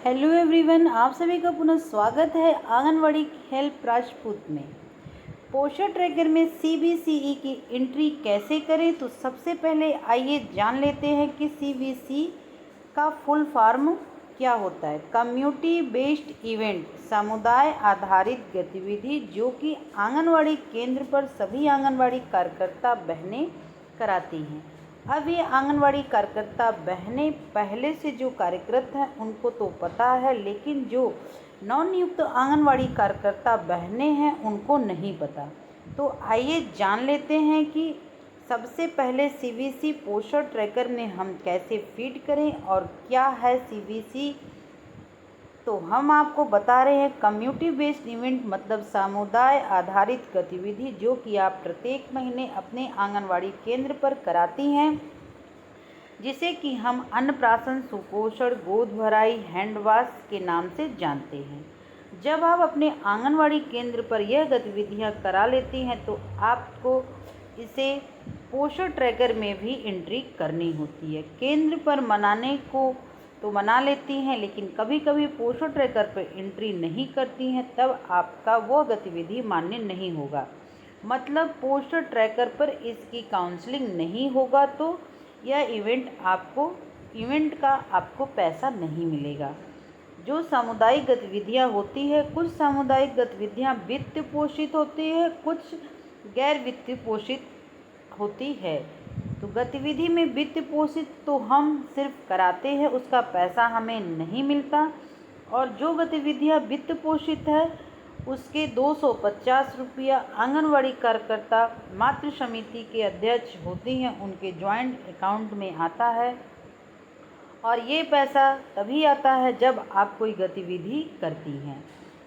Hello everyone, आप सभी का पुनः स्वागत है आंगनवाड़ी हेल्प राजपूत में। पोषण ट्रैकर में सीबीसीई की एंट्री कैसे करें, तो सबसे पहले आइए जान लेते हैं कि सीबीसी का फुल फॉर्म क्या होता है। कम्युनिटी बेस्ड इवेंट, समुदाय आधारित गतिविधि जो कि आंगनवाड़ी केंद्र पर सभी आंगनवाड़ी कार्यकर्ता बहनें कराती हैं। अब ये आंगनवाड़ी कार्यकर्ता बहनें पहले से जो कार्यरत हैं उनको तो पता है, लेकिन जो नवनियुक्त आंगनवाड़ी कार्यकर्ता बहनें हैं उनको नहीं पता। तो आइए जान लेते हैं कि सबसे पहले सीबीसी पोषण ट्रैकर में हम कैसे फीड करें और क्या है सीबीसी। तो हम आपको बता रहे हैं कम्युनिटी बेस्ड इवेंट मतलब समुदाय आधारित गतिविधि जो कि आप प्रत्येक महीने अपने आंगनवाड़ी केंद्र पर कराती हैं, जिसे कि हम अन्नप्राशन, सुपोषण, गोद भराई, हैंड वॉश के नाम से जानते हैं। जब आप अपने आंगनवाड़ी केंद्र पर यह गतिविधियां करा लेती हैं तो आपको इसे पोषण ट्रैकर में भी एंट्री करनी होती है। केंद्र पर मनाने को तो मना लेती हैं, लेकिन कभी कभी पोषण ट्रैकर पर एंट्री नहीं करती हैं, तब आपका वह गतिविधि मान्य नहीं होगा। मतलब पोषण ट्रैकर पर इसकी काउंसलिंग नहीं होगा तो यह इवेंट का आपको पैसा नहीं मिलेगा। जो सामुदायिक गतिविधियां होती है, कुछ सामुदायिक गतिविधियां वित्त पोषित होती है, कुछ गैर वित्त पोषित होती है। तो गतिविधि में वित्त पोषित तो हम सिर्फ कराते हैं, उसका पैसा हमें नहीं मिलता। और जो गतिविधियां वित्त पोषित है उसके 250 रुपया आंगनवाड़ी कार्यकर्ता मातृ समिति के अध्यक्ष होती हैं उनके ज्वाइंट अकाउंट में आता है। और ये पैसा तभी आता है जब आप कोई गतिविधि करती हैं।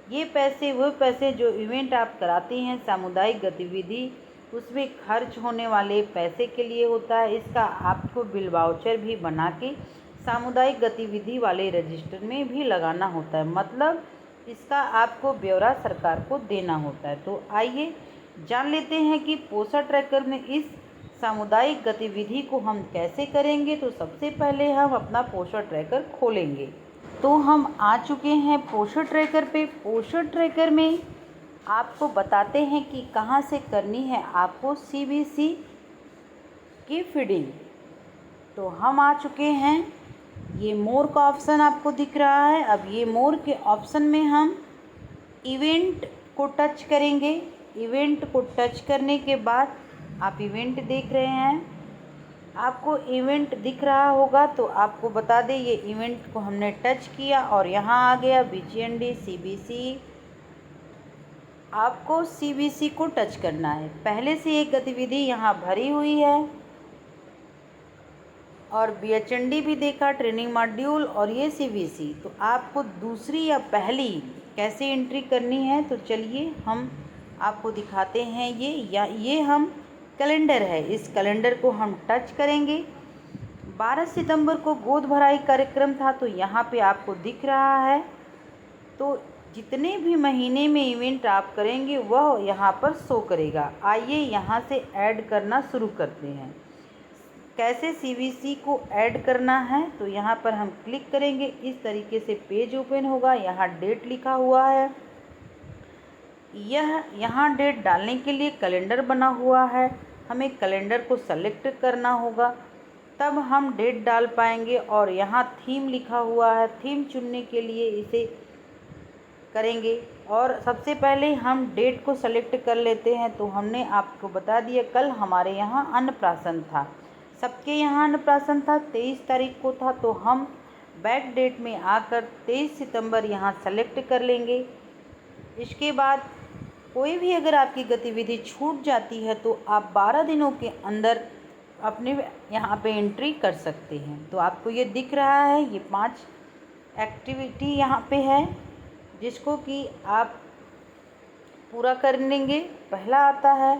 ये पैसे वो पैसे जो इवेंट आप कराती हैं, सामुदायिक गतिविधि, उसमें खर्च होने वाले पैसे के लिए होता है। इसका आपको बिल वाउचर भी बना के सामुदायिक गतिविधि वाले रजिस्टर में भी लगाना होता है। मतलब इसका आपको ब्यौरा सरकार को देना होता है। तो आइए जान लेते हैं कि पोषण ट्रैकर में इस सामुदायिक गतिविधि को हम कैसे करेंगे। तो सबसे पहले हम अपना पोषण ट्रैकर खोलेंगे। तो हम आ चुके हैं पोषण ट्रैकर पे। पोषण ट्रैकर में आपको बताते हैं कि कहाँ से करनी है आपको सीबीसी की फीडिंग। तो हम आ चुके हैं, ये मोर का ऑप्शन आपको दिख रहा है। अब ये मोर के ऑप्शन में हम इवेंट को टच करेंगे। इवेंट को टच करने के बाद आप इवेंट देख रहे हैं, आपको इवेंट दिख रहा होगा। तो आपको बता दें, ये इवेंट को हमने टच किया और यहाँ आ गया बीजीएनडी सीबीसी। आपको सीबीसी को टच करना है। पहले से एक गतिविधि यहाँ भरी हुई है और बीएचएनडी भी देखा, ट्रेनिंग मॉड्यूल, और ये सीबीसी। तो आपको दूसरी या पहली कैसे एंट्री करनी है, तो चलिए हम आपको दिखाते हैं। ये हम कैलेंडर है, इस कैलेंडर को हम टच करेंगे। 12 सितंबर को गोद भराई कार्यक्रम था, तो यहाँ पे आपको दिख रहा है। तो जितने भी महीने में इवेंट आप करेंगे वह यहाँ पर शो करेगा। आइए यहाँ से ऐड करना शुरू करते हैं। कैसे सीबीसी को ऐड करना है, तो यहाँ पर हम क्लिक करेंगे। इस तरीके से पेज ओपन होगा। यहाँ डेट लिखा हुआ है। यहाँ डेट डालने के लिए कैलेंडर बना हुआ है। हमें कैलेंडर को सेलेक्ट करना होगा, तब हम डेट डाल पाएंगे। और यहाँ थीम लिखा हुआ है, थीम चुनने के लिए इसे करेंगे। और सबसे पहले हम डेट को सेलेक्ट कर लेते हैं। तो हमने आपको बता दिया, कल हमारे यहाँ अन्नप्राशन था, सबके यहाँ अन्नप्राशन था, 23 तारीख को था। तो हम बैक डेट में आकर 23 सितंबर यहाँ सेलेक्ट कर लेंगे। इसके बाद कोई भी अगर आपकी गतिविधि छूट जाती है तो आप 12 दिनों के अंदर अपने यहाँ पे एंट्री कर सकते हैं। तो आपको ये दिख रहा है, ये 5 एक्टिविटी यहाँ पे है जिसको कि आप पूरा कर लेंगे। पहला आता है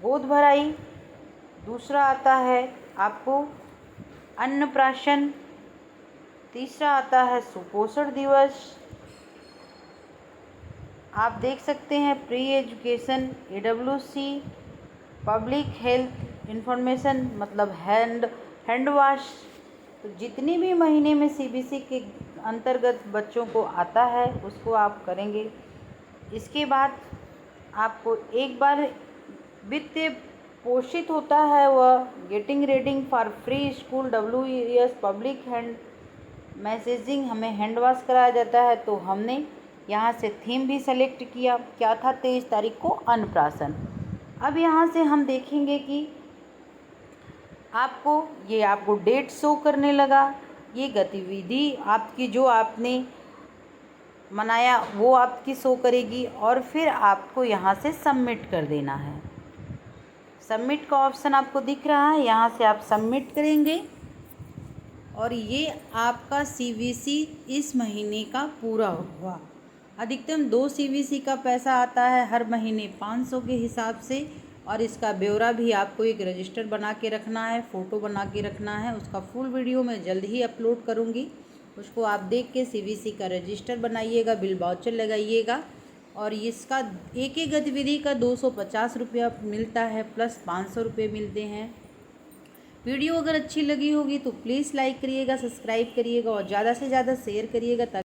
गोद भराई, दूसरा आता है आपको अन्नप्राशन, तीसरा आता है सुपोषण दिवस। आप देख सकते हैं pre education, AWC, public health information मतलब हैंड वॉश। तो जितने भी महीने में सीबीसी के अंतर्गत बच्चों को आता है उसको आप करेंगे। इसके बाद आपको एक बार वित्तीय पोषित होता है वह getting reading for free school WES public hand messaging हमें हैंड वॉश कराया जाता है। तो हमने यहाँ से थीम भी सेलेक्ट किया, क्या था 23 तारीख को अन्नप्राशन। अब यहाँ से हम देखेंगे कि आपको डेट शो करने लगा। ये गतिविधि आपकी जो आपने मनाया वो आपकी शो करेगी और फिर आपको यहाँ से सबमिट कर देना है। सबमिट का ऑप्शन आपको दिख रहा है, यहाँ से आप सबमिट करेंगे और ये आपका CBC इस महीने का पूरा हुआ। अधिकतम 2 CBC का पैसा आता है हर महीने 500 के हिसाब से, और इसका ब्यौरा भी आपको एक रजिस्टर बना के रखना है, फ़ोटो बना के रखना है। उसका फुल वीडियो मैं जल्द ही अपलोड करूँगी, उसको आप देख के CBC का रजिस्टर बनाइएगा, बिल वाउचर लगाइएगा। और इसका एक एक गतिविधि का 250 रुपया मिलता है, प्लस 500 रुपये मिलते हैं। वीडियो अगर अच्छी लगी होगी तो प्लीज़ लाइक करिएगा, सब्सक्राइब करिएगा और ज़्यादा से ज़्यादा शेयर करिएगा।